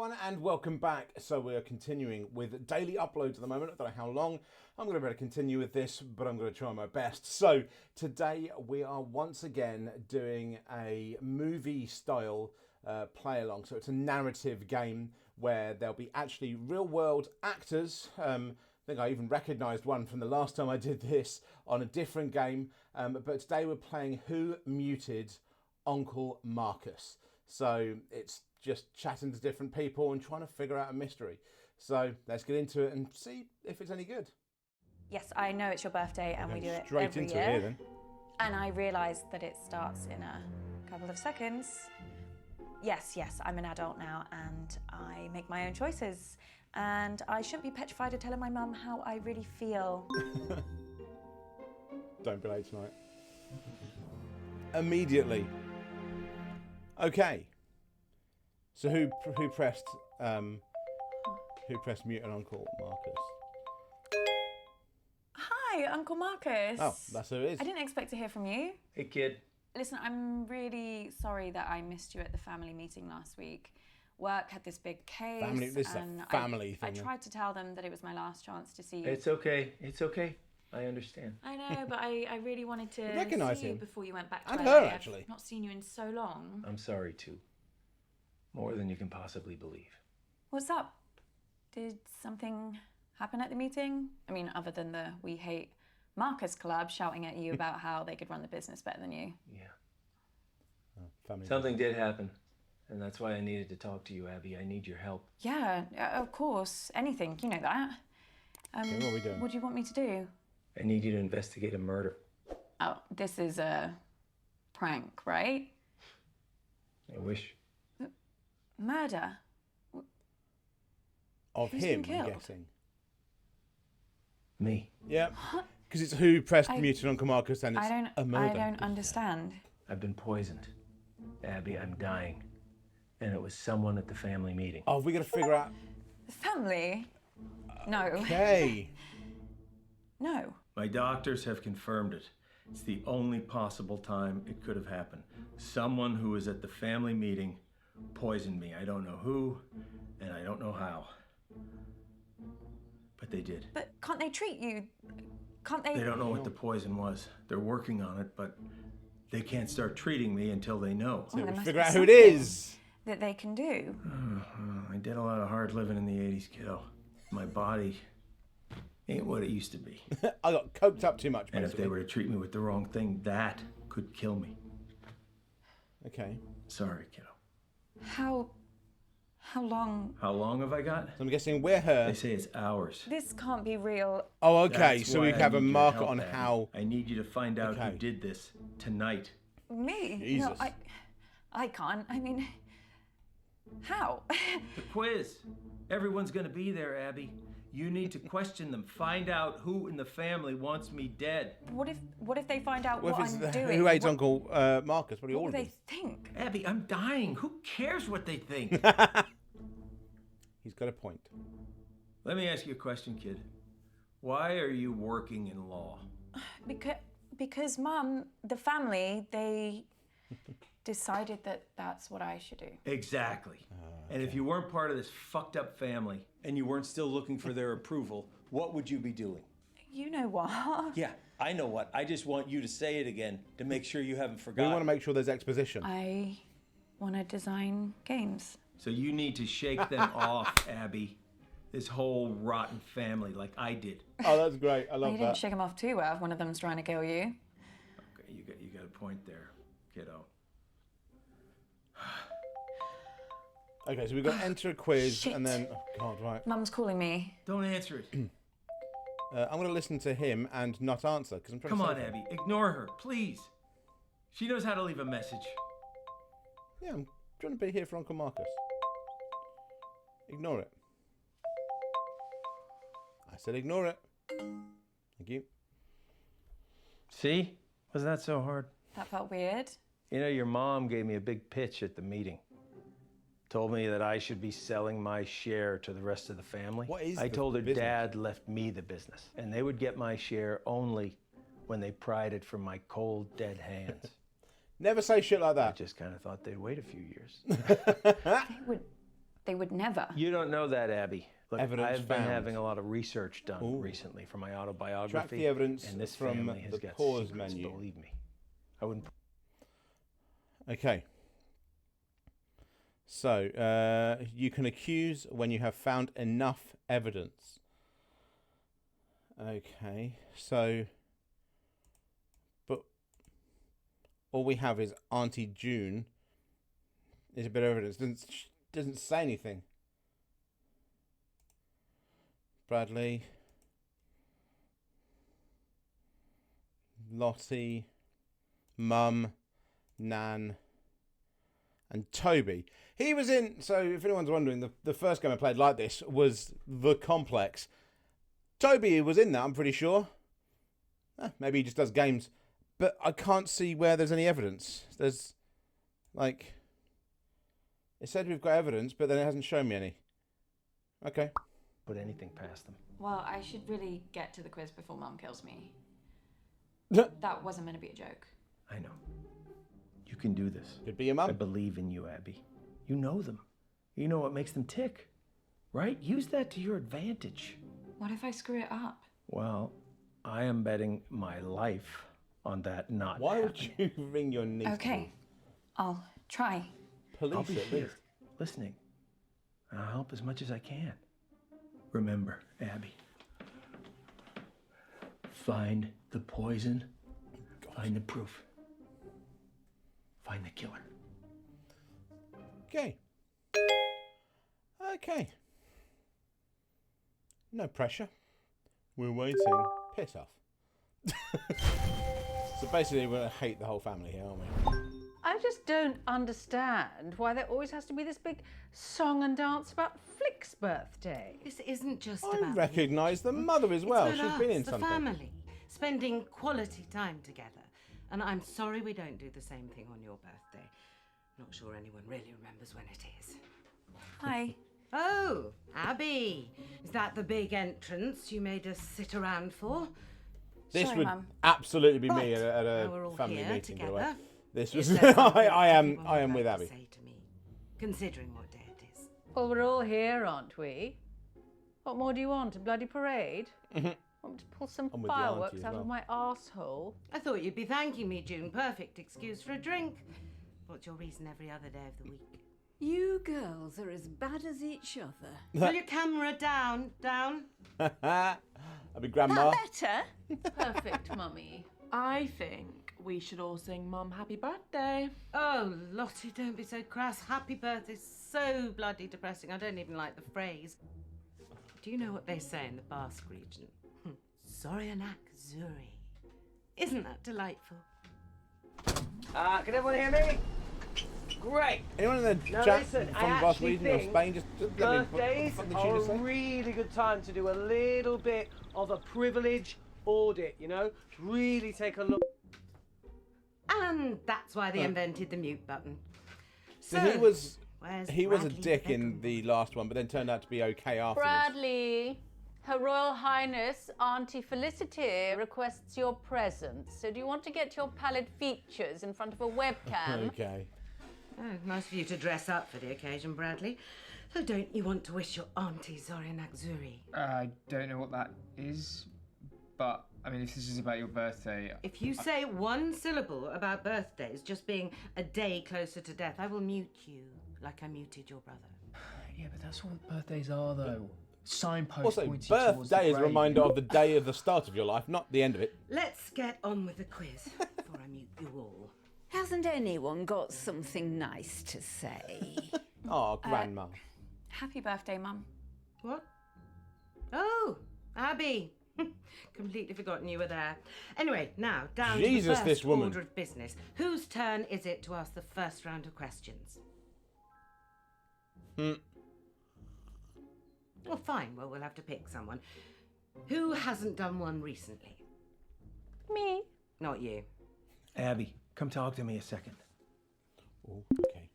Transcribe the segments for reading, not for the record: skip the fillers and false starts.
everyone, and welcome back. So we are continuing with daily uploads at the moment. I don't know how long I'm going to be able to continue with this, but I'm going to try my best. So today we are once again doing a movie style play along. So it's a narrative game where there'll be actually real world actors. I think I even recognised one from the last time I did this on a different game. But today we're playing Who Muted Uncle Marcus. So it's just chatting to different people and trying to figure out a mystery. So let's get into it and see if it's any good. Yes, I know it's your birthday and we do it straight every into year. it here then. And I realise that it starts in a couple of seconds. Yes, I'm an adult now and I make my own choices. And I shouldn't be petrified of telling my mum how I really feel. Don't be late tonight. Immediately. Okay. So who pressed mute on Uncle Marcus? Hi, Uncle Marcus. Oh, that's who it is. I didn't expect to hear from you. Hey, kid. Listen, I'm really sorry that I missed you at the family meeting last week. Work had this big case. This is a family I thing. tried to tell them that it was my last chance to see you. It's okay. It's okay. I understand. I know, but I really wanted to recognise see you him. before you went back to And LA. her, actually. I've not seen you in so long. I'm sorry, too. More than you can possibly believe. What's up? Did something happen at the meeting? I mean, other than the We Hate Marcus Club shouting at you about how they could run the business better than you. Yeah. Family Something did happen. And that's why I needed to talk to you, Abby. I need your help. Yeah, of course. Anything. You know that. Okay, what are we doing? What do you want me to do? I need you to investigate a murder. Oh, this is a prank, right? I wish. Murder? Of Who's him, been I'm killed? guessing. Me. Yeah. Because it's who pressed mute on Uncle Marcus and it's a murder. I don't understand. I've been poisoned. Abby, I'm dying. And it was someone at the family meeting. Oh, we got to figure out. Family? No. Okay. No. My doctors have confirmed it. It's the only possible time it could have happened. Someone who was at the family meeting poisoned me. I don't know who, and I don't know how. But they did. But can't they treat you? Can't they? They don't know what the poison was. They're working on it, but they can't start treating me until they know. Well, there must Figure be out who it something is. that they can do. I did a lot of hard living in the 80s, kiddo. My body ain't what it used to be. I got coked up too much, And if basically. they were to treat me with the wrong thing, that could kill me. Okay. Sorry, kiddo. How long? How long have I got? So I'm guessing we're her. They say it's hours. This can't be real. Oh, okay. That's So we why I have a need your marker help, on Abby. how. I need you to find out Okay. who did this tonight. Me? Jesus. No, I can't. I mean, how? The quiz. Everyone's gonna be there, Abby. You need to question them. Find out who in the family wants me dead. What if they find out What what, if I'm it's doing? who hates What- Uncle Marcus? What do you What all will of they them? think? Abby, I'm dying. Who cares what they think? He's got a point. Let me ask you a question, kid. Why are you working in law? Because Mum, the family, they decided that that's what I should do. Exactly. And if you weren't part of this fucked up family and you weren't still looking for their approval, what would you be doing? You know what? Yeah, I know what. I just want you to say it again to make sure you haven't We forgotten. want to make sure there's exposition. I want to design games. So you need to shake them off, Abby. This whole rotten family like I did. Oh, that's great. I Well, love you didn't that. shake them off too well if one of them's trying to kill you. Okay, you got a point there, kiddo. Okay, so we've got enter a quiz Shit. and then. Oh, God, right. Mum's calling me. Don't answer it. I'm going to listen to him and not answer because I'm trying Come to on, save him. Abby. Ignore her, please. She knows how to leave a message. Yeah, I'm trying to be here for Uncle Marcus. Ignore it. I said ignore it. Thank you. See? Was that so hard? That felt weird. You know, your mom gave me a big pitch at the meeting. Told me that I should be selling my share to the rest of the family. What is I the told her business? Dad left me the business, and they would get my share only when they pried it from my cold, dead hands. Never say shit like I that. just kind of thought they'd wait a few years. They would They would never. You don't know that, Abby. Look, Evidence I've been found. having a lot of research done Ooh. recently for my autobiography. Track the evidence and this from family has the got pause secrets, menu. believe me. I wouldn't. Okay. So, you can accuse when you have found enough evidence. Okay, so... But all we have is Auntie June. There's a bit of evidence. Doesn't say anything. Bradley. Lottie. Mum. Nan. And Toby. He was in... So, if anyone's wondering, the first game I played like this was The Complex. Toby was in that, I'm pretty sure. Maybe he just does games. But I can't see where there's any evidence. There's... Like... It said we've got evidence, but then it hasn't shown me any. Okay. put anything past them. Well, I should really get to the quiz before Mum kills me. That wasn't meant to be a joke. I know. You can do this. Could be your mum. I believe in you, Abby. You know them. You know what makes them tick, right? Use that to your advantage. What if I screw it up? Well, I am betting my life on that not Why happening. would you ring your niece? Okay, I'll try. Police I'll be at here, least. listening. And I'll help as much as I can. Remember, Abby, find the poison, find the proof, find the killer. Okay. Okay. No pressure. We're waiting. Piss off. So basically, we're going to hate the whole family here, aren't we? I just don't understand why there always has to be this big song and dance about Flick's birthday. This isn't just I about recognise the mother as well. It's She's about been in us, something. the family, spending quality time together. And I'm sorry we don't do the same thing on your birthday. Not sure anyone really remembers when it is. Hi. Oh, Abby, is that the big entrance you made us sit around for? This Sorry, would Mum. absolutely be me Right. at Now we're a all family here meeting, by the way. together. This Is was. there something I am anyone would with like to Abby. say to me, considering what day it is. Well, we're all here, aren't we? What more do you want? A bloody parade? Want me to pull some I'm with the auntie fireworks as out well. of my arsehole? I thought you'd be thanking me, June. Perfect excuse for a drink. What's your reason every other day of the week? You girls are as bad as each other. Pull your camera down. I'll be grandma. Better? Perfect, Mummy. I think we should all sing Mum Happy Birthday. Oh, Lottie, don't be so crass. Happy birthday's so bloody depressing. I don't even like the phrase. Do you know what they say in the Basque region? Zoryanak Zuri. Isn't that delightful? Can everyone hear me? Great. Anyone in the Now chat listen, from I Basque actually region or think Spain? Just let me. What Birthdays the fuck did she are just a say? really good time to do a little bit of a privilege audit, you know? Really take a look. And that's why they invented the mute button. So he was where's a Bradley dick in Beckham? the last one, but then turned out to be okay afterwards. Bradley, Her Royal Highness Auntie Felicity requests your presence. So do you want to get your pallid features in front of a webcam? Okay. Oh, nice of you to dress up for the occasion, Bradley. So don't you want to wish your auntie Zoryanak Zuri? I don't know what that is, but I mean, if this is about your birthday, If you say one syllable about birthdays just being a day closer to death, I will mute you like I muted your brother. yeah, but that's what birthdays are, though. Signpost Also, pointing towards the birthday is a grave. reminder of the day of the start of your life, not the end of it. Let's get on with the quiz before I mute you all. Hasn't anyone got something nice to say? Oh, grandma. Happy birthday, Mum. What? Oh, Abby. Completely forgotten you were there. Anyway, now down Jesus, to the first this woman. order of business. Whose turn is it to ask the first round of questions? Well, fine. Well, we'll have to pick someone. Who hasn't done one recently? Me. Not you. Abby, come talk to me a second. Oh, okay.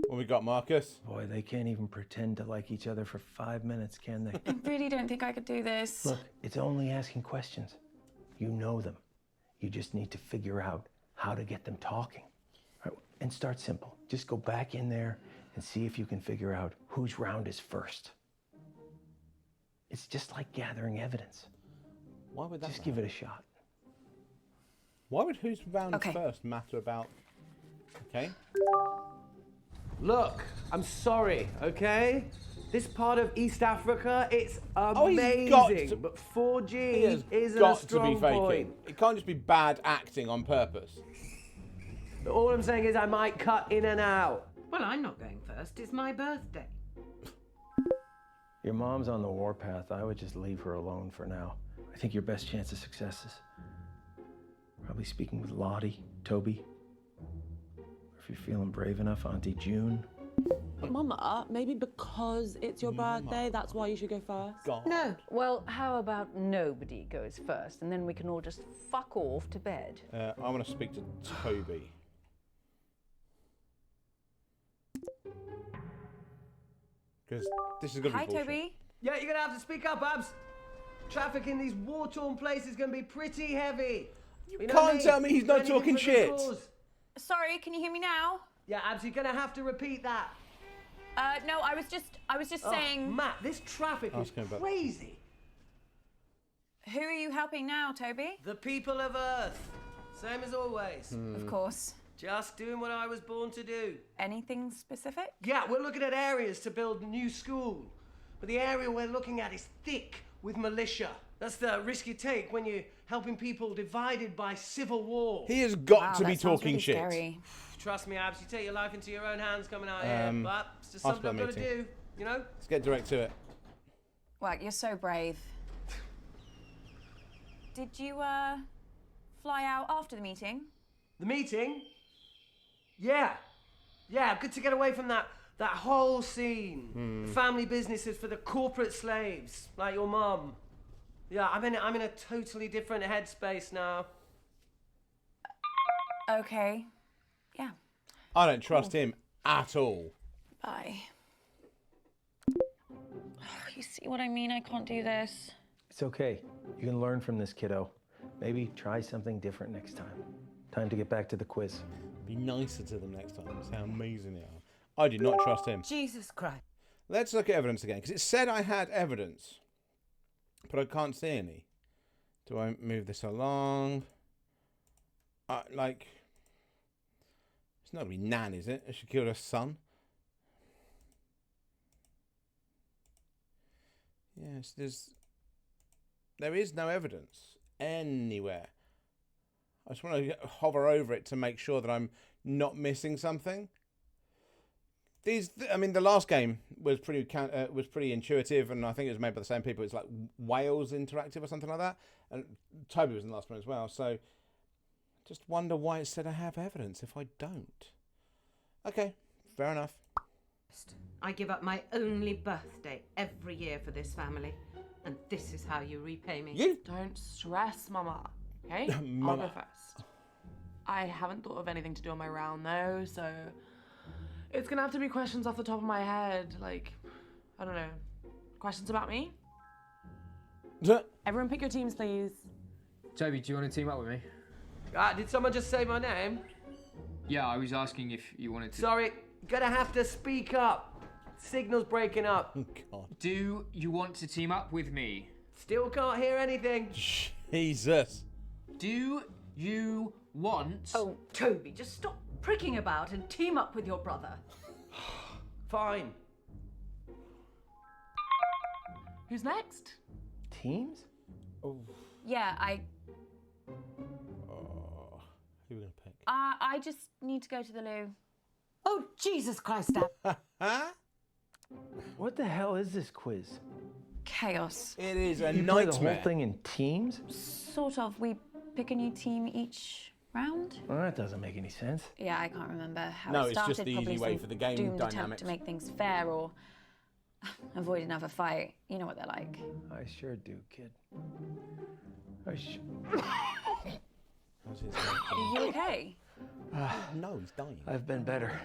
What we got, Marcus? Boy, they can't even pretend to like each other for 5 minutes, can they? I really don't think I could do this. Look, it's only asking questions. You know them. You just need to figure out how to get them talking. Right? And start simple. Just go back in there and see if you can figure out whose round is first. It's just like gathering evidence. Why would that Just matter? give it a shot. Why would whose round Okay. first matter about... Okay. Look, I'm sorry, okay? This part of East Africa, it's he's amazing, got to- but He 4G has isn't a got to be strong faking. point. It can't just be bad acting on purpose. All I'm saying is I might cut in and out. Well, I'm not going first. It's my birthday. Your mom's on the warpath. I would just leave her alone for now. I think your best chance of success is probably speaking with Lottie, Toby. Or if you're feeling brave enough, Auntie June. Mama, maybe because it's your birthday, that's why you should go first. God. No. Well, how about nobody goes first, and then we can all just fuck off to bed? I want to speak to Toby. Because this is going to be Hi, bullshit. Toby. Yeah, you're gonna have to speak up, Abs. Traffic in these war-torn places is gonna be pretty heavy. You know can't me. tell me he's not Anything talking for the shit. cause. Sorry, can you hear me now? Yeah, Abs, you're gonna have to repeat that. No, I was just Oh, saying. Matt, this traffic is Ask him about- crazy. Who are you helping now, Toby? The people of Earth. Same as always. Of course. Just doing what I was born to do. Anything specific? Yeah, we're looking at areas to build a new school. But the area we're looking at is thick with militia. That's the risk you take when you're helping people divided by civil war. He has got Wow, to be that sounds talking really shit. Scary. Trust me, Abs, you take your life into your own hands coming out here. But it's just something I've got to meeting. do, you know? Let's get direct to it. Well, you're so brave. Did you fly out after the meeting? The meeting? Yeah. Yeah, good to get away from that whole scene. Family businesses for the corporate slaves, like your mum. Yeah, I'm in a totally different headspace now. Okay. Yeah. I don't trust him at all. Bye. You see what I mean? I can't do this. It's okay. You can learn from this, kiddo. Maybe try something different next time. Time to get back to the quiz. Be nicer to them next time. See how amazing they are. I do not trust him. Jesus Christ. Let's look at evidence again, because it said I had evidence, but I can't see any. Do I move this along? Like, it's not going to be Nan, is it? She killed her son. Yes, there is no evidence anywhere. I just want to hover over it to make sure that I'm not missing something. The last game was pretty intuitive, and I think it was made by the same people. It's like Wales Interactive or something like that, and Toby was in the last one as well. So, just wonder why it said I have evidence if I don't. Okay, fair enough. I give up my only birthday every year for this family, and this is how you repay me. You Don't stress, Mama. Okay? I'll Mama. go first. I haven't thought of anything to do on my round though, so it's gonna have to be questions off the top of my head. Like, I don't know. Questions about me? Everyone pick your teams, please. Toby, do you want to team up with me? Did someone just say my name? Yeah, I was asking if you wanted to. Sorry, gonna have to speak up. Signal's breaking up. Oh, God. Do you want to team up with me? Still can't hear anything. Jesus. Do you want... Oh, Toby, just stop pricking about and team up with your brother. Fine. Who's next? Teams? Yeah, Oh, who are we going to pick? I just need to go to the loo. Oh, Jesus Christ, Dad. Huh? What the hell is this quiz? Chaos. It is a You play the nightmare. whole thing in teams? Sort of. We pick a new team each round. Well, that doesn't make any sense. Yeah, I can't remember how No, it it's started. just the Probably easy way some for the game doomed attempt dynamics. to make things fair or avoid another fight. You know what they're like. I sure do, kid. How's his Are you okay? No, he's dying. I've been better.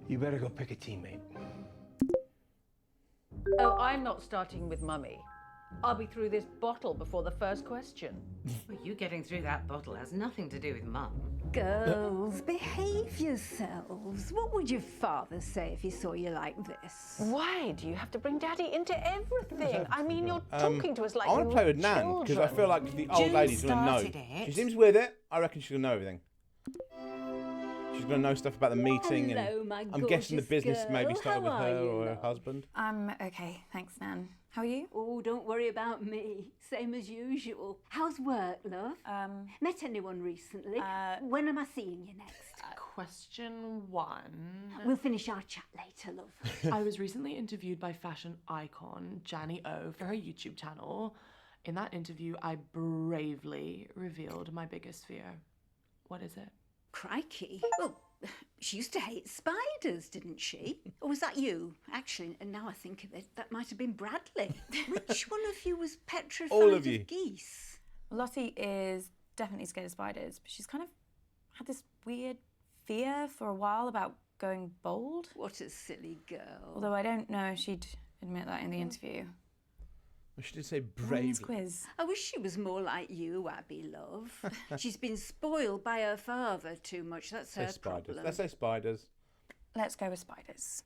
You better go pick a teammate. Oh, I'm not starting with Mummy. I'll be through this bottle before the first question. Well, you getting through that bottle has nothing to do with Mum. Girls, behave yourselves. What would your father say if he saw you like this? Why do you have to bring Daddy into everything? I mean, you're talking to us like I want we to play were with Nan because I children. feel like the old June lady's going to know. started it. She seems with it. I reckon she's going to know everything. She's going to know stuff about the meeting, Hello, and my I'm guessing the gorgeous business maybe girl. started with How her are you, or her love? husband. Okay, thanks, Nan. How are you? Oh, don't worry about me. Same as usual. How's work, love? Met anyone recently? When am I seeing you next? Question 1. We'll finish our chat later, love. I was recently interviewed by fashion icon Janny O for her YouTube channel. In that interview, I bravely revealed my biggest fear. What is it? Crikey. Well, she used to hate spiders, didn't she? Or was that you? Actually, and now I think of it, that might have been Bradley. Which one of you was petrified All of you. geese? Lottie is definitely scared of spiders, but she's kind of had this weird fear for a while about going bald. What a silly girl. Although I don't know if she'd admit that in the interview. I should say Women's bravely. quiz. I wish she was more like you, Abby, love. She's been spoiled by her father too much. That's Say her spiders. problem. Let's say spiders. Let's go with spiders.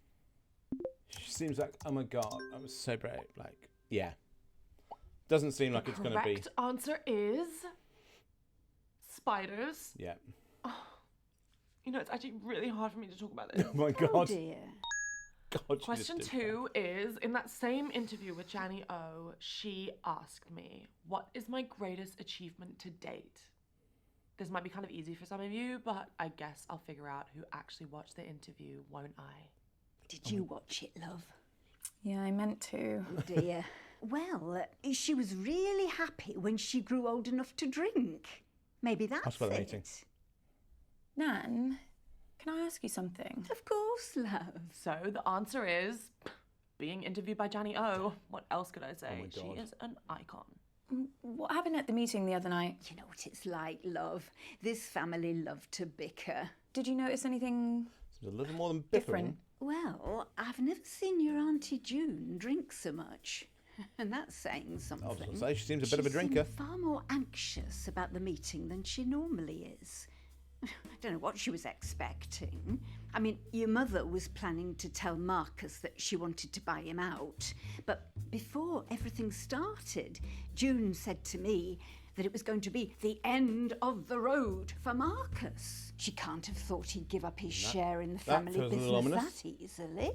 She seems like, oh my god, I'm so brave. Like, yeah. Doesn't seem like it's going to be. Correct answer is spiders. Yeah. You know, it's actually really hard for me to talk about this. Oh my Oh god. dear. God, she Question just did 2 is, in that same interview with Janny O, she asked me, what is my greatest achievement to date? This might be kind of easy for some of you, but I guess I'll figure out who actually watched the interview, won't I? Did you watch it, love? Yeah, I meant to. Oh dear. Well, she was really happy when she grew old enough to drink. Maybe that's for the it. meeting. Nan, can I ask you something? Of course, love. So the answer is being interviewed by Janny O. What else could I say? Oh my She God. is an icon. What happened at the meeting the other night? You know what it's like, love. This family love to bicker. Did you notice anything Seems a little more than different? Well, I've never seen your Auntie June drink so much. And that's saying something. I was going to say, she seems a bit of a She drinker. seemed far more anxious about the meeting than she normally is. I don't know what she was expecting. I mean, your mother was planning to tell Marcus that she wanted to buy him out. But before everything started, June said to me that it was going to be the end of the road for Marcus. She can't have thought he'd give up his share in the family feels a little business ominous. that easily.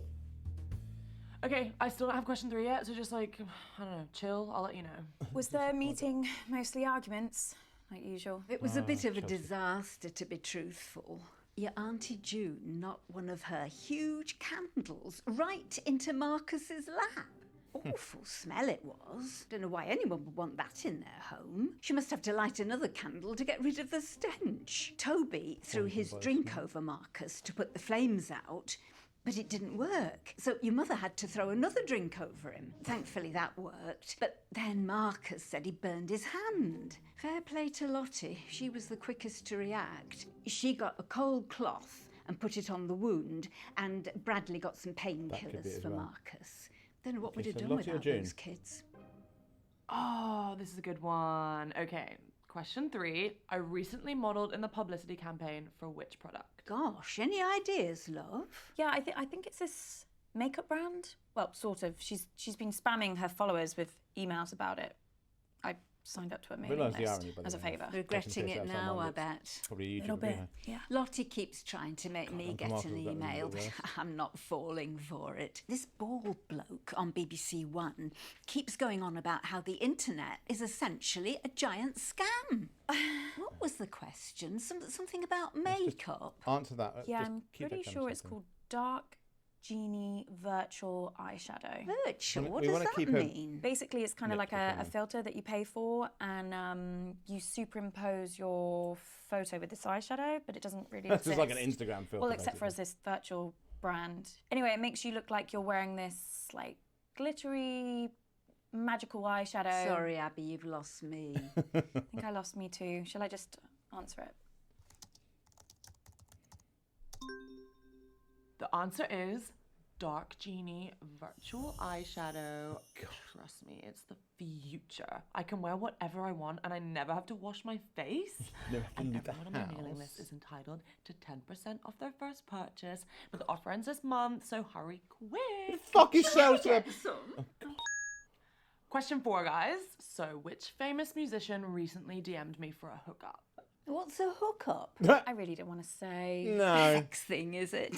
Okay, I still don't have question 3 yet, so just like, I don't know, chill, I'll let you know. Was the meeting mostly arguments, like usual? It was a bit of a Chelsea. disaster, to be truthful. Your Auntie June knocked one of her huge candles right into Marcus's lap. Awful smell it was. Don't know why anyone would want that in their home. She must have to light another candle to get rid of the stench. Toby threw his drink over Marcus to put the flames out, but it didn't work. So your mother had to throw another drink over him. Thankfully that worked. But then Marcus said he burned his hand. Fair play to Lottie. She was the quickest to react. She got a cold cloth and put it on the wound, and Bradley got some be painkillers as for well. Marcus. Don't know what we'd Okay, have so done Lottie or without June? those kids. Oh, this is a good one. Okay, question 3. I recently modeled in the publicity campaign for which product? Gosh, any ideas, love? Yeah, I think it's this makeup brand. Well, sort of. She's been spamming her followers with emails about it. I signed up to a mailing realise the list irony, by the as a way. favour. Regretting piss it out now, someone I that's bet. Probably a A little YouTuber, bit, yeah. yeah. Lottie keeps trying to make me Uncle get Mark an was better than email, the but worst. I'm not falling for it. This bald bloke on BBC One keeps going on about how the internet is essentially a giant scam. What was the question? Something about makeup? Answer that. Yeah, just I'm keep pretty that sure it's conversation. called Dark Genie Virtual Eyeshadow. Virtual? What We does wanna that keep her- mean? Basically, it's kind of Lip like a performance. filter that you pay for, and you superimpose your photo with this eyeshadow, but it doesn't really This exist. is like an Instagram filter. Well, except for as basically. this virtual brand. Anyway, it makes you look like you're wearing this like glittery, magical eyeshadow. Sorry, Abby, you've lost me. I think I lost me too. Shall I just answer it? The answer is Dark Genie virtual eyeshadow. Trust me, it's the future. I can wear whatever I want and I never have to wash my face. Never have to And leave the everyone on my mailing house. list is entitled to 10% off their first purchase. But the offer ends this month, so hurry quick. Fuck yourselves up. Question 4, guys. So, which famous musician recently DM'd me for a hookup? What's a hookup? I really don't want to say. No. Sex thing, is it?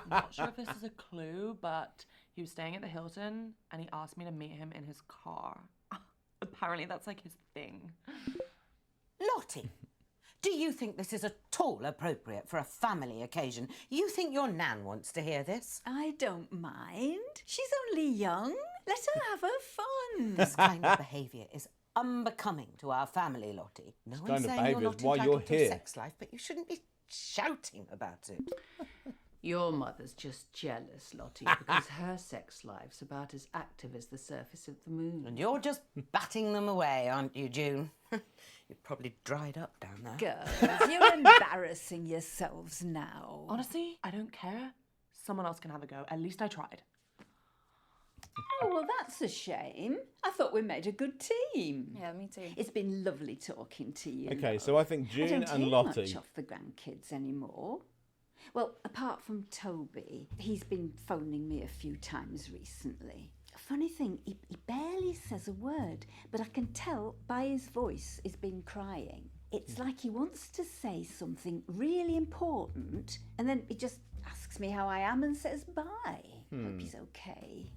Not sure if this is a clue, but he was staying at the Hilton and he asked me to meet him in his car. Apparently that's like his thing. Lottie, do you think this is at all appropriate for a family occasion? You think your nan wants to hear this? I don't mind. She's only young. Let her have her fun. This kind of behaviour is unbecoming to our family, Lottie. No kind one's of saying behaviour you're is not why you're entitled to a here. sex life, but you shouldn't be shouting about it. Your mother's just jealous, Lottie, because her sex life's about as active as the surface of the moon. And you're just batting them away, aren't you, June? You're probably dried up down there. Girls, you're embarrassing yourselves now. Honestly, I don't care. Someone else can have a go. At least I tried. Oh, well, that's a shame. I thought we made a good team. Yeah, me too. It's been lovely talking to you. Okay, love. so I think I June don't and hear Lottie. much off the grandkids anymore. Well, apart from Toby, he's been phoning me a few times recently. Funny thing, he barely says a word, but I can tell by his voice he's been crying. It's like he wants to say something really important, and then he just asks me how I am and says bye. Hope he's okay.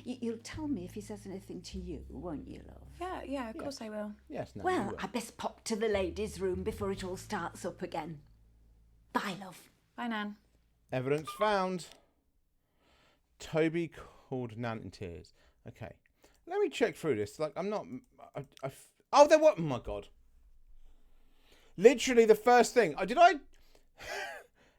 You'll tell me if he says anything to you, won't you, love? Yeah, of course I will. Yes, no. Well, I best pop to the ladies' room before it all starts up again. Bye, love. Bye, Nan. Evidence found. Toby called Nan in tears. Okay, let me check through this. Like, I'm not. Oh, there was. Oh my god. Literally the first thing. Did I?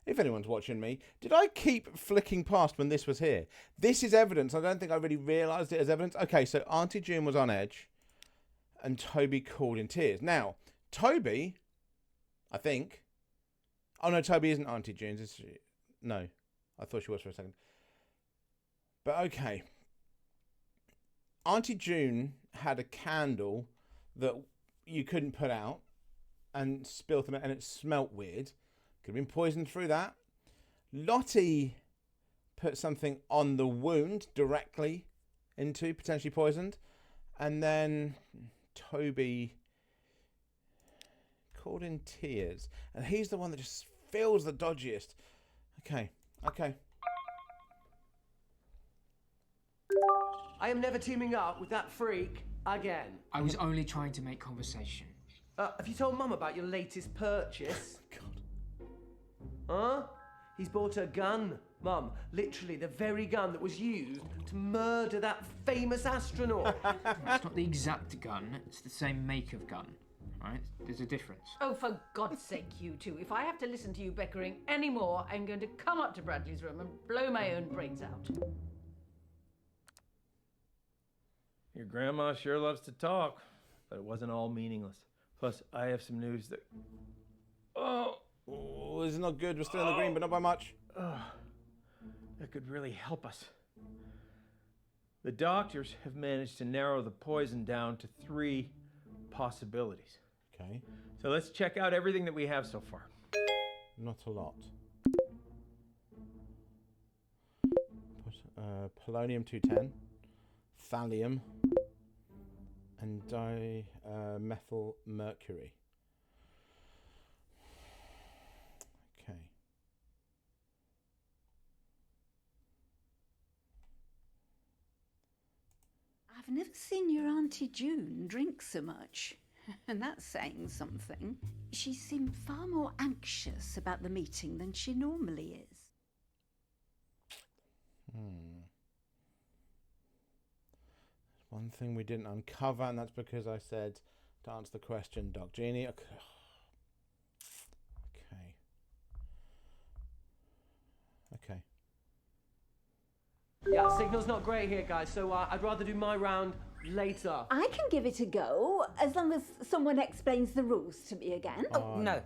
If anyone's watching me, did I keep flicking past when this was here? This is evidence. I don't think I really realised it as evidence. Okay, so Auntie June was on edge, and Toby called in tears. Now, Toby, I think. Oh no, Toby isn't Auntie June's. Is she? No, I thought she was for a second. But okay, Auntie June had a candle that you couldn't put out, and spilt on it, and it smelt weird. Could have been poisoned through that. Lottie put something on the wound directly into, potentially poisoned. And then Toby called in tears. And he's the one that just feels the dodgiest. Okay. I am never teaming up with that freak again. I was only trying to make conversation. Have you told Mum about your latest purchase? God. Huh? He's bought a gun, Mum. Literally the very gun that was used to murder that famous astronaut. It's not the exact gun, it's the same make of gun, right? There's a difference. Oh, for God's sake, you two. If I have to listen to you bickering anymore, I'm going to come up to Bradley's room and blow my own brains out. Your grandma sure loves to talk, but it wasn't all meaningless. Plus, I have some news that... Oh, this is not good. We're still in the green, but not by much. That could really help us. The doctors have managed to narrow the poison down to 3 possibilities. Okay. So let's check out everything that we have so far. Not a lot. Polonium-210, thallium, and dimethyl mercury. Okay. I've never seen your Auntie June drink so much, and that's saying something. She seemed far more anxious about the meeting than she normally is. One thing we didn't uncover, and that's because I said to answer the question, Doc Genie. Okay. Yeah, signal's not great here, guys, so I'd rather do my round later. I can give it a go, as long as someone explains the rules to me again. Oh, no.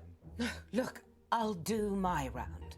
Look, I'll do my round.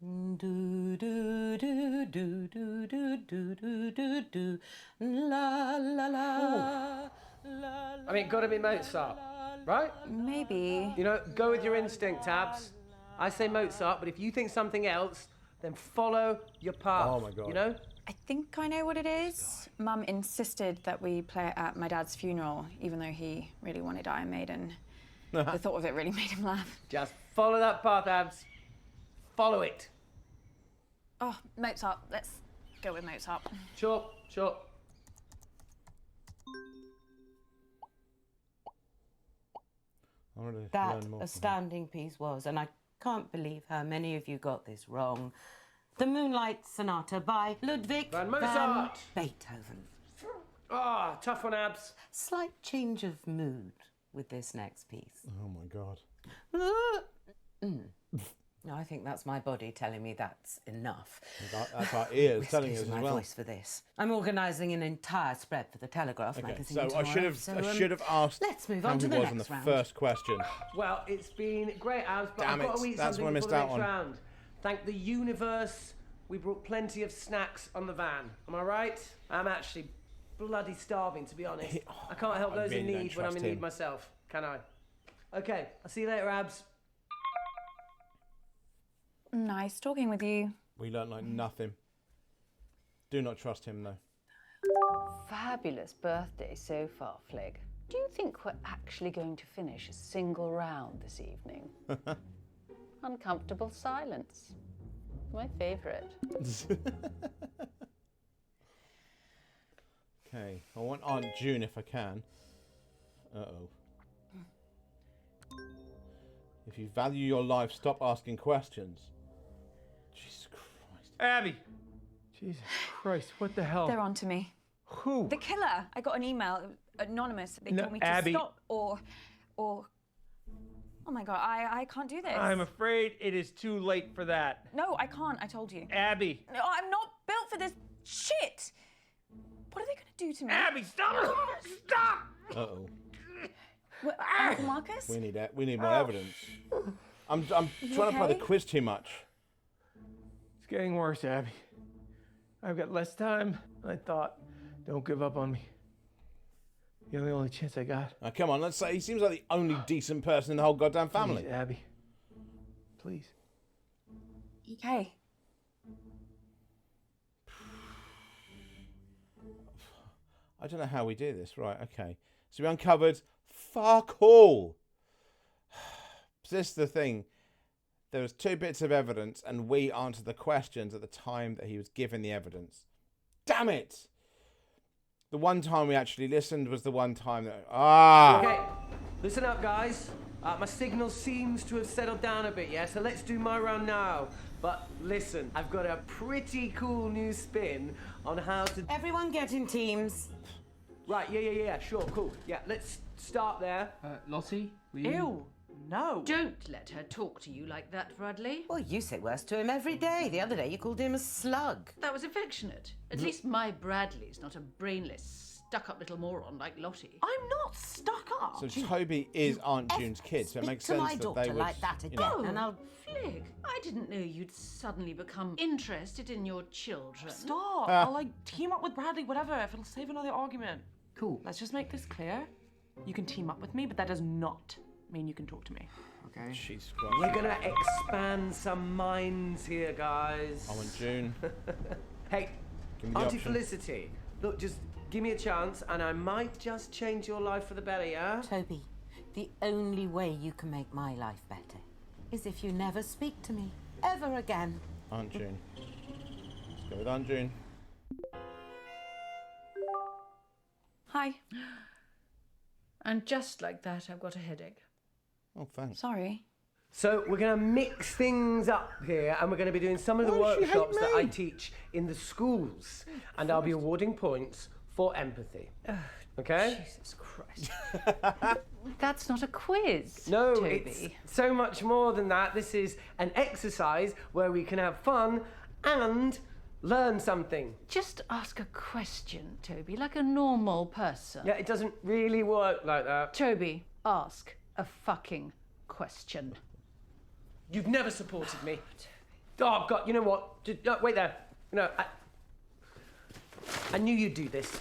Do do do do do do do do do do la la la la. I mean, gotta be Mozart, right? Maybe. You know, go with your instinct, Tabs. I say Mozart, but if you think something else, then follow your path. Oh my God. You know? I think I know what it is. Mum insisted that we play it at my dad's funeral, even though he really wanted Iron Maiden. The thought of it really made him laugh. Just follow that path, Tabs. Follow it. Oh, Mozart. Let's go with Mozart. Sure, sure. I want to That learn more from him. astounding piece was, and I can't believe how many of you got this wrong. The Moonlight Sonata by Ludwig Van Mozart. Beethoven. Ah, tough one, Abs. Slight change of mood with this next piece. Oh my God. No, I think that's my body telling me that's enough. That's our ears telling us Excuse as my well. voice for this. I'm organising an entire spread for the Telegraph Okay, magazine so I tomorrow, should have asked let's move how on to he the was on next the round. first question. Well, it's been great, Abs, but Damn I've got it, to eat that's something what I before missed the out next on. round. Thank the universe, we brought plenty of snacks on the van. Am I right? I'm actually bloody starving, to be honest. I can't help I those in really don't need when I'm in trust need him. myself, can I? Okay, I'll see you later, Abs. Nice talking with you. We learnt like nothing. Do not trust him though. Fabulous birthday so far, Flig. Do you think we're actually going to finish a single round this evening? Uncomfortable silence. My favourite. Okay, I want Aunt June if I can. Uh-oh. If you value your life, stop asking questions. Jesus Christ. Abby! Jesus Christ, what the hell? They're on to me. Who? The killer. I got an email, anonymous. They No, told me to Abby. stop or. Oh my God, I can't do this. I'm afraid it is too late for that. No, I can't. I told you. Abby! No, I'm not built for this shit. What are they gonna do to me? Abby, stop! Stop! Uh-oh. What, Uncle Marcus? We need more evidence. I'm trying to play the okay? quiz too much. It's getting worse, Abby. I've got less time than I thought. Don't give up on me. You're the only chance I got. Come on, let's say he seems like the only decent person in the whole goddamn family. Please, Abby. Please. Okay. I don't know how we do this. Right, okay. So we uncovered fuck all. This is the thing. There was 2 bits of evidence and we answered the questions at the time that he was given the evidence. Damn it! The one time we actually listened was the one time that... Okay, listen up, guys. My signal seems to have settled down a bit, yeah? So let's do my round now. But listen, I've got a pretty cool new spin on how to... Everyone get in teams. Right, yeah, sure, cool. Yeah, let's start there. Lottie, will you? Ew, no. Don't let her talk to you like that, Bradley. Well, you say worse to him every day. The other day you called him a slug. That was affectionate. At least my Bradley's not a brainless, stuck-up little moron like Lottie. I'm not stuck up. So Toby is Aunt June's kid, so it makes Speak to sense my that daughter they would... like that you again, know- and I'll... Flig, I didn't know you'd suddenly become interested in your children. Stop. I'll like team up with Bradley, whatever, if it'll save another argument. Cool. Let's just make this clear. You can team up with me, but that does not mean you can talk to me. Okay. Jesus Christ. We're gonna expand some minds here, guys. I want June. Hey, Give me the Auntie option. Felicity, look, just give me a chance and I might just change your life for the better, yeah? Toby, the only way you can make my life better is if you never speak to me ever again. Aunt June. Let's go with Aunt June. Hi. And just like that, I've got a headache. Oh, thanks. Sorry. So we're going to mix things up here and we're going to be doing some of the Why does she hate workshops that I me? teach in the schools. And I'll be awarding points for empathy. Okay? Jesus Christ. That's not a quiz, No, Toby. it's so much more than that. This is an exercise where we can have fun and learn something. Just ask a question, Toby, like a normal person. Yeah, it doesn't really work like that. Toby, ask a fucking question. You've never supported me. Oh, God, you know what? No, wait there. No, I knew you'd do this.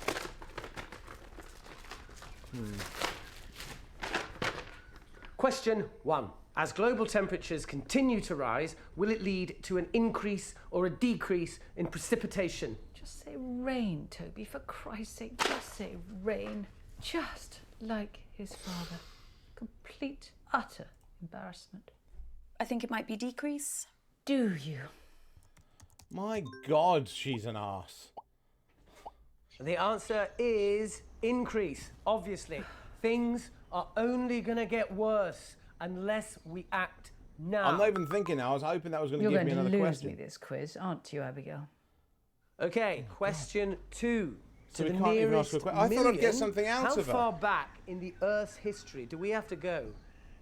Question 1. As global temperatures continue to rise, will it lead to an increase or a decrease in precipitation? Just say rain, Toby, for Christ's sake, just say rain. Just like his father. Complete, utter embarrassment. I think it might be decrease. Do you? My God, she's an arse. The answer is increase, obviously. Things are only going to get worse unless we act now. I'm not even thinking now. I was hoping that was going to You're give going me to another lose question. me this quiz, aren't you, Abigail? Okay, question 2. So To we the can't even ask nearest her a question. I thought I'd get million, something out of her. How far back in the Earth's history do we have to go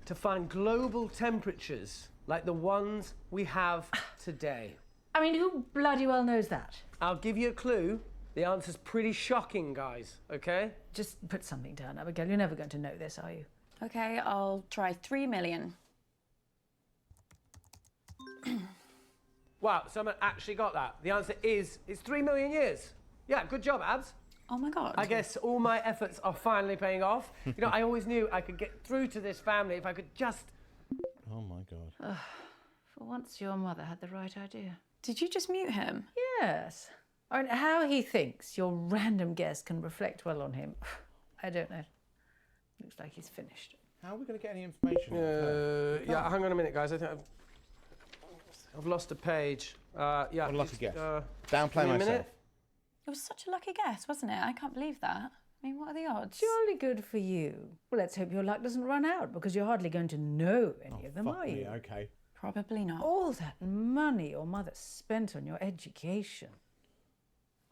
to find global temperatures like the ones we have today? I mean, who bloody well knows that? I'll give you a clue. The answer's pretty shocking, guys, okay? Just put something down, Abigail. You're never going to know this, are you? Okay, I'll try 3 million. Wow, someone actually got that. The answer is, it's 3 million years. Yeah, good job, Abs. Oh my God. I guess all my efforts are finally paying off. You know, I always knew I could get through to this family if I could just... Oh my God. For once, your mother had the right idea. Did you just mute him? Yes. I mean, how he thinks your random guess can reflect well on him, I don't know. Looks like he's finished. How are we going to get any information? out of her? Yeah, hang on a minute, guys. I think I've lost a page. Yeah. What a lucky just, guess. give Downplay me a myself. minute. It was such a lucky guess, wasn't it? I can't believe that. I mean, what are the odds? Jolly good for you. Well, let's hope your luck doesn't run out, because you're hardly going to know any of them, Fuck are me, you? okay. Probably not. All that money your mother spent on your education.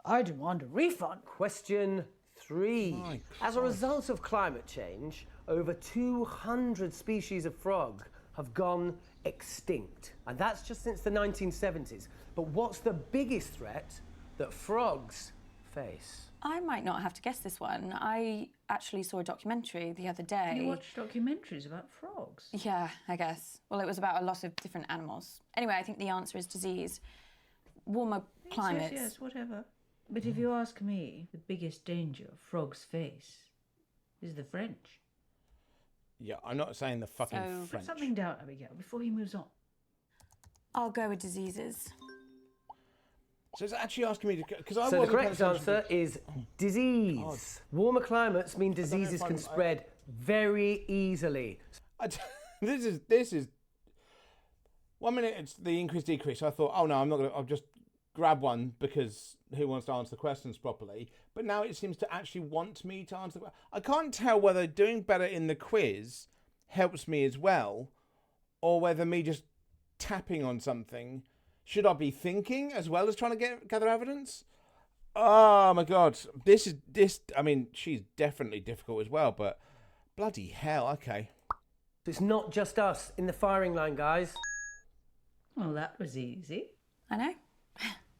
I demand a refund. Question 3. My As a result of climate change, over 200 species of frog have gone extinct. And that's just since the 1970s. But what's the biggest threat that frogs face? I might not have to guess this one. I actually saw a documentary the other day. You watch documentaries about frogs? Yeah, I guess. Well, it was about a lot of different animals. Anyway, I think the answer is disease. Warmer climates. Yes, whatever. But if you ask me, the biggest danger frogs face is the French. Yeah, I'm not saying the fucking So- Put French. something down, Abigail, before he moves on. I'll go with diseases. So it's actually asking me to... Because I So the wasn't correct paying attention answer is disease. Warmer climates mean diseases can spread very easily. This is... 1 minute it's the increase decrease. I thought, oh no, I'm not going to... I'll just grab one because who wants to answer the questions properly? But now it seems to actually want me to answer the... I can't tell whether doing better in the quiz helps me as well, or whether me just tapping on something... Should I be thinking as well as trying to gather evidence? Oh my God. I mean, she's definitely difficult as well, but bloody hell, okay. It's not just us in the firing line, guys. Well, that was easy. I know.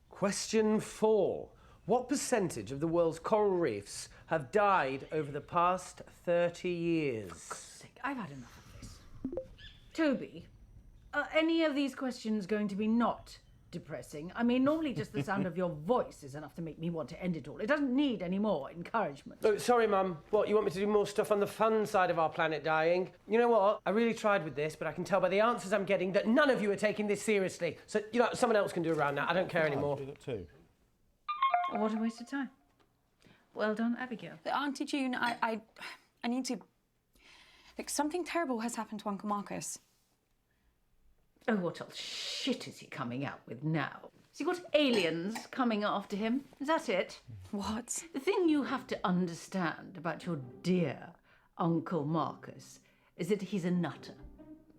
Question 4. What percentage of the world's coral reefs have died over the past 30 years? Sick. I've had enough of this. Toby, are any of these questions going to be not depressing? I mean, normally just the sound of your voice is enough to make me want to end it all. It doesn't need any more encouragement. Oh, sorry, Mum. What, you want me to do more stuff on the fun side of our planet dying? You know what? I really tried with this, but I can tell by the answers I'm getting that none of you are taking this seriously. So, you know, someone else can do around that. I don't care anymore. We got 2. Oh, what a waste of time. Well done, Abigail. Auntie June, I need to... Look, something terrible has happened to Uncle Marcus. Oh, what else shit is he coming out with now? Has he got aliens coming after him? Is that it? What? The thing you have to understand about your dear Uncle Marcus is that he's a nutter.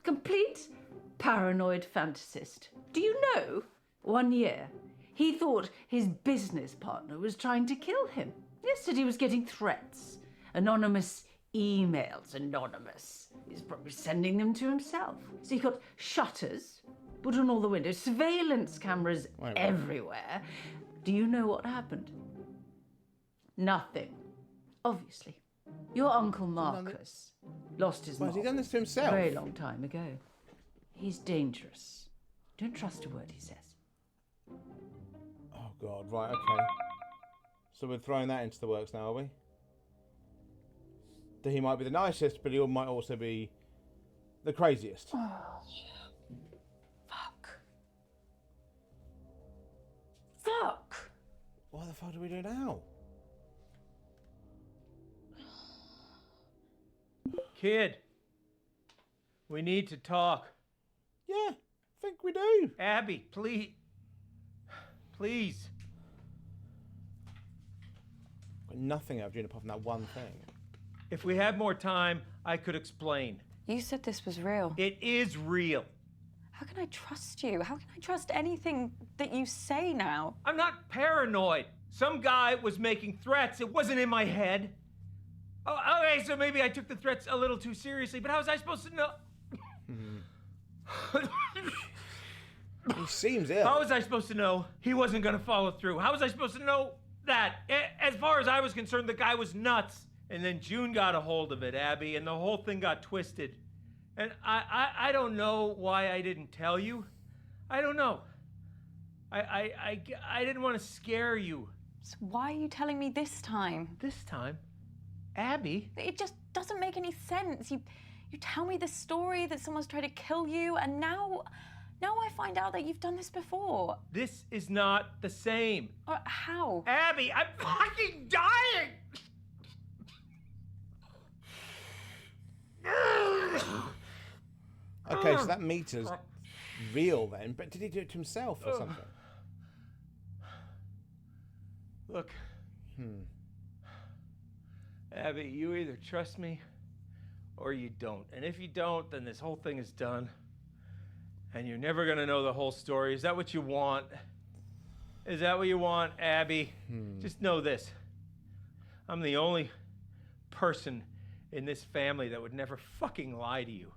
Complete paranoid fantasist. Do you know, 1 year, he thought his business partner was trying to kill him. Yesterday he was getting threats. Anonymous emails, anonymous. He's probably sending them to himself. So he got shutters put on all the windows, surveillance cameras everywhere. Do you know what happened? Nothing. Obviously. Your Uncle Marcus lost his mom Has he done this to a himself? very long time ago. He's dangerous. Don't trust a word he says. Oh God, right, okay. So we're throwing that into the works now, are we? That he might be the nicest, but he might also be the craziest. Fuck. Fuck. What the fuck do we do now? Kid, we need to talk. Yeah, I think we do. Abby, please. Please. Got nothing out of June apart from that one thing. If we had more time, I could explain. You said this was real. It is real. How can I trust you? How can I trust anything that you say now? I'm not paranoid. Some guy was making threats. It wasn't in my head. Oh, okay, so maybe I took the threats a little too seriously, but how was I supposed to know? He seems ill. How was I supposed to know he wasn't going to follow through? How was I supposed to know that? As far as I was concerned, the guy was nuts. And then June got a hold of it, Abby, and the whole thing got twisted. And I don't know why I didn't tell you. I don't know. I didn't want to scare you. So why are you telling me this time? This time? Abby? It just doesn't make any sense. You tell me the story that someone's tried to kill you, and now I find out that you've done this before. This is not the same. How? Abby, I'm fucking dying! Okay, so that meter's real then, but did he do it to himself or something? Look. Abby, you either trust me or you don't. And if you don't, then this whole thing is done. And you're never gonna know the whole story. Is that what you want? Is that what you want, Abby? Just know this. I'm the only person in this family that would never fucking lie to you.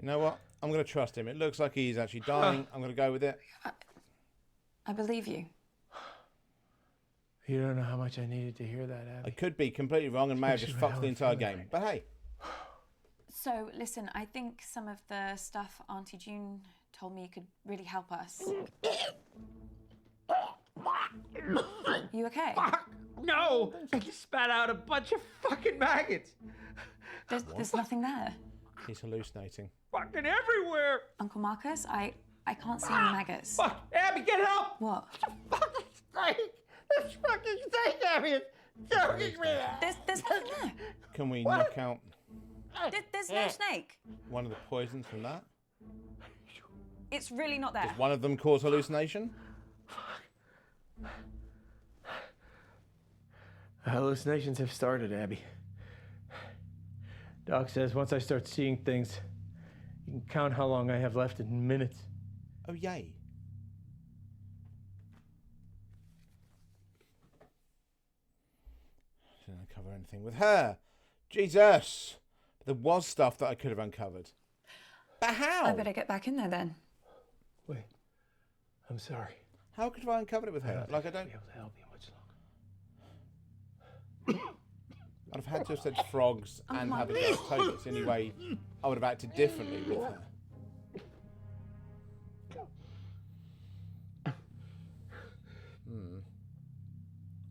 You know what? I'm going to trust him. It looks like he's actually dying. I'm going to go with it. I believe you. You don't know how much I needed to hear that, Abby. I could be completely wrong and may have just fucked the entire game. But hey. So, listen, I think some of the stuff Auntie June told me could really help us. You okay? Fuck! No! I just spat out a bunch of fucking maggots. There's nothing there. He's hallucinating. Fucking everywhere! Uncle Marcus, I can't see any maggots. Fuck! Abby, get help! What? Fucking snake! This fucking snake, Abby, is choking me! There's nothing there. Can we knock out There's no snake. one of the poisons from that? It's really not there. Does one of them cause hallucination? Hallucinations have started, Abby. Doc says once I start seeing things, you can count how long I have left in minutes. Oh, yay. Didn't uncover anything with her. Jesus. There was stuff that I could have uncovered. But how? I better get back in there then. Wait. I'm sorry. How could I uncover it with her? Like, I don't... be able to help you much longer. I'd have had to have said frogs and have a go at Toby. It's the only way I would have acted differently with her.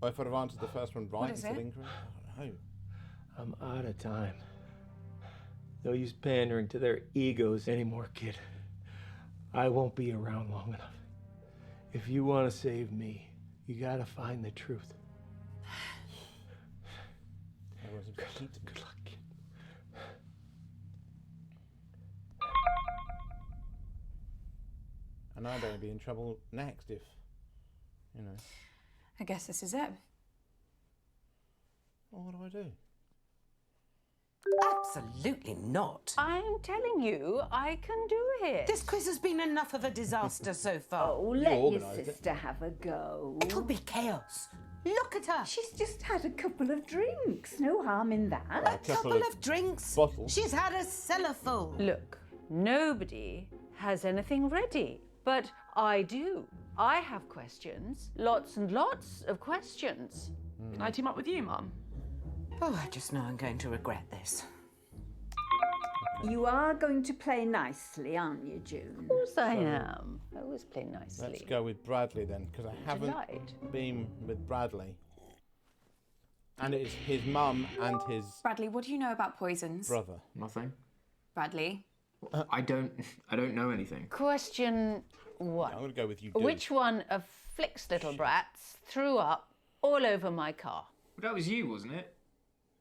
Or if I'd have answered the first one right instead of incorrect? I don't know. I'm out of time. No use pandering to their egos anymore, kid. I won't be around long enough. If you want to save me, you gotta find the truth. Good luck, kid. And I'd only be in trouble next if, you know. I guess this is it. Well, what do I do? Absolutely not. I'm telling you, I can do it. This quiz has been enough of a disaster so far. Oh, let your organised it. sister have a go. It'll be chaos. Look at her. She's just had a couple of drinks. No harm in that. A couple of drinks. bottles. She's had a cellar full. Look, nobody has anything ready, but I do. I have questions. Lots and lots of questions. Can I team up with you, Mum? Oh, I just know I'm going to regret this. You are going to play nicely, aren't you, June? Of course I am. I always play nicely. Let's go with Bradley then, because I haven't Delight. been with Bradley. And it's his mum and his Bradley, what do you know about poisons? brother. Nothing. Bradley? I don't know anything. Question 1. I'm going to go with you. Do. Which one of Flick's little brats threw up all over my car? Well, that was you, wasn't it?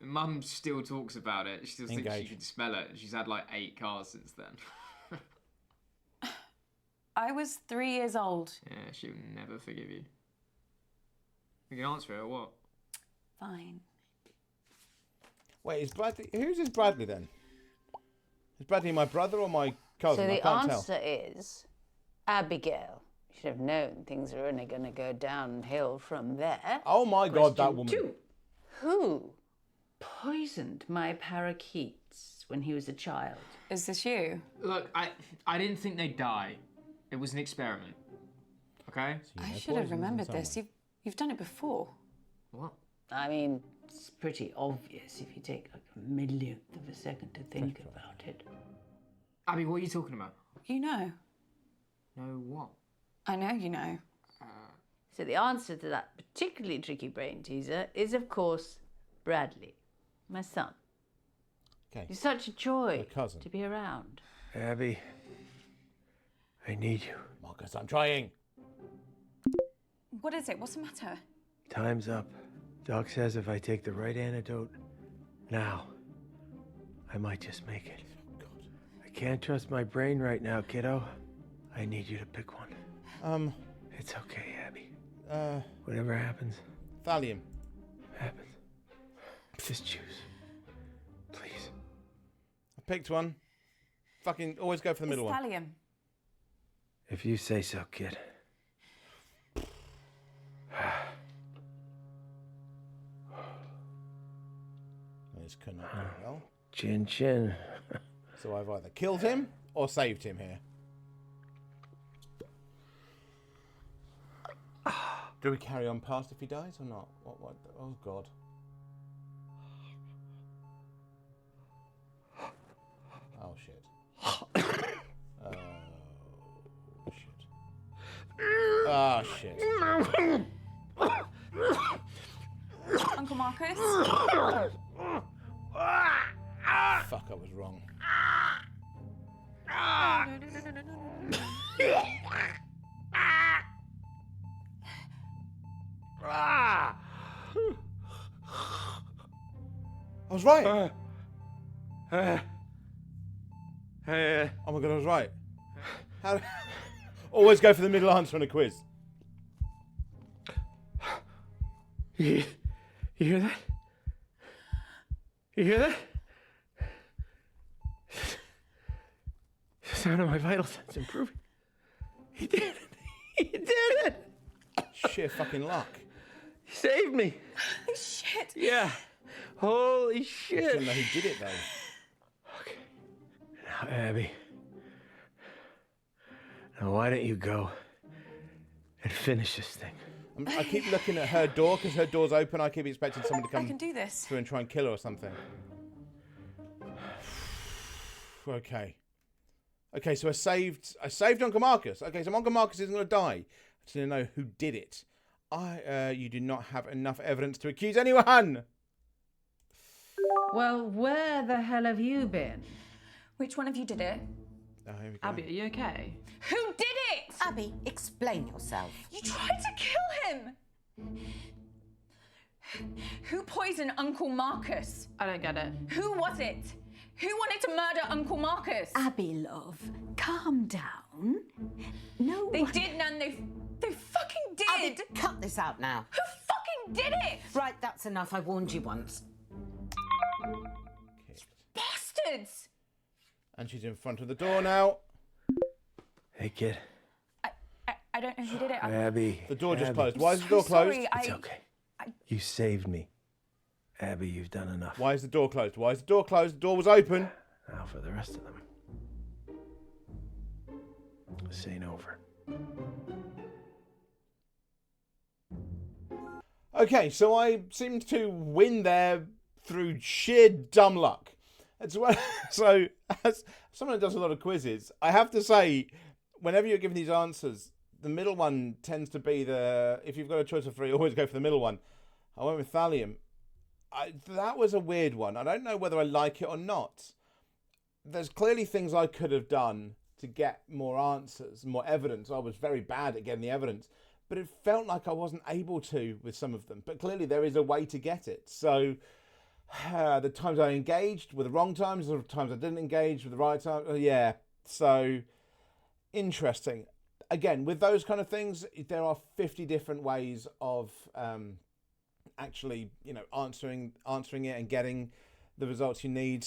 Mum still talks about it. She still thinks she Engage. could smell it. She's had like 8 cars since then. I was 3 years old. Yeah, she'll never forgive you. You can answer it or what? Fine. Wait, is Bradley? Who's his Bradley then? Is Bradley my brother or my cousin? So I the can't answer is Abigail. You should have known things are only going to go downhill from there. Oh my God, that woman. 2. Who poisoned my parakeets when he was a child? Is this you? Look, I didn't think they'd die. It was an experiment. Okay? I should have remembered this. You've done it before. What? I mean, it's pretty obvious if you take like a millionth of a second to think about it. Abby, what are you talking about? You know. No, what? I know you know. So the answer to that particularly tricky brain teaser is, of course, Bradley, my son. Okay. He's such a joy My cousin. to be around. Abby, I need you. Marcus, I'm trying. What is it? What's the matter? Time's up. Doc says if I take the right antidote now, I might just make it. God. I can't trust my brain right now, kiddo. I need you to pick one. It's okay, Abby. Whatever happens, Thallium. happens. Just choose. Please. I picked one. Fucking always go for the middle it's one. thallium. If you say so, kid. This cannot go well. Chin chin. So I've either killed him or saved him here. Do we carry on past if he dies or not? What? Oh, God. Oh, shit. Oh, shit. Uncle Marcus? Fuck, I was wrong. I was right. Oh my God, I was right. How? Always go for the middle answer on a quiz. You hear that? You hear that? The sound of my vital signs improving. He did it. He did it. Sheer fucking luck. He saved me. Shit. Yeah. Holy I shit. didn't know who did it though. Okay. Now, Abby. Now, why don't you go and finish this thing? I keep looking at her door because her door's open. I keep expecting someone to I come can do this. through and try and kill her or something. Okay. Okay, so I saved Uncle Marcus. Okay, so Uncle Marcus isn't going to die. I just need to know who did it. You do not have enough evidence to accuse anyone. Well, where the hell have you been? Which one of you did it? Oh, here we go. Abby, are you okay? Who did it? Abby, explain yourself. You tried to kill him. Who poisoned Uncle Marcus? I don't get it. Who was it? Who wanted to murder Uncle Marcus? Abby, love, calm down. No They one... did, Nan. They fucking did. Abby, cut this out now. Who fucking did it? Right, that's enough. I warned you once. Kicked. Bastards. And she's in front of the door now. Hey, kid. I don't know who did it. Abby. The door just Abby. closed. Why is the So door closed? sorry, It's okay. You saved me. Abby, you've done enough. Why is the door closed? Why is the door closed? The door was open. Now for the rest of them. This ain't over. Okay, so I seemed to win there through sheer dumb luck. It's well, so as someone who does a lot of quizzes, I have to say, whenever you're given these answers, the middle one tends to be if you've got a choice of three, always go for the middle one. I went with thallium. That was a weird one. I don't know whether I like it or not. There's clearly things I could have done to get more answers, more evidence. I was very bad at getting the evidence, but it felt like I wasn't able to with some of them. But clearly there is a way to get it. So the times I engaged were the wrong times, the times I didn't engage were the right times. Yeah, so interesting. Again, with those kind of things, there are 50 different ways of actually, answering it and getting the results you need.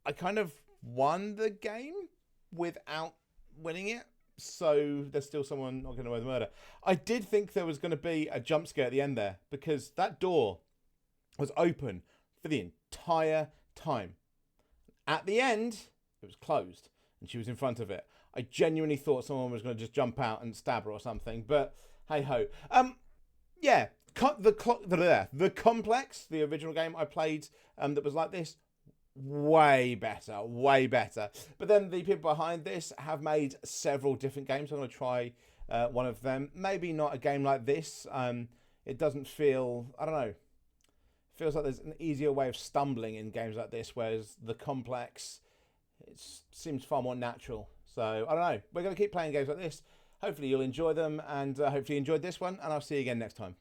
I kind of won the game without winning it, so there's still someone not getting away with murder. I did think there was going to be a jump scare at the end there, because that door was open for the entire time. At the end, it was closed, and she was in front of it. I genuinely thought someone was going to just jump out and stab her or something, but hey-ho. Yeah, the Complex, the original game I played that was like this, way better. But then the people behind this have made several different games. I'm going to try one of them. Maybe not a game like this. It doesn't feel, I don't know, feels like there's an easier way of stumbling in games like this, whereas the Complex, it seems far more natural. So, I don't know. We're going to keep playing games like this. Hopefully you'll enjoy them, and hopefully you enjoyed this one, and I'll see you again next time.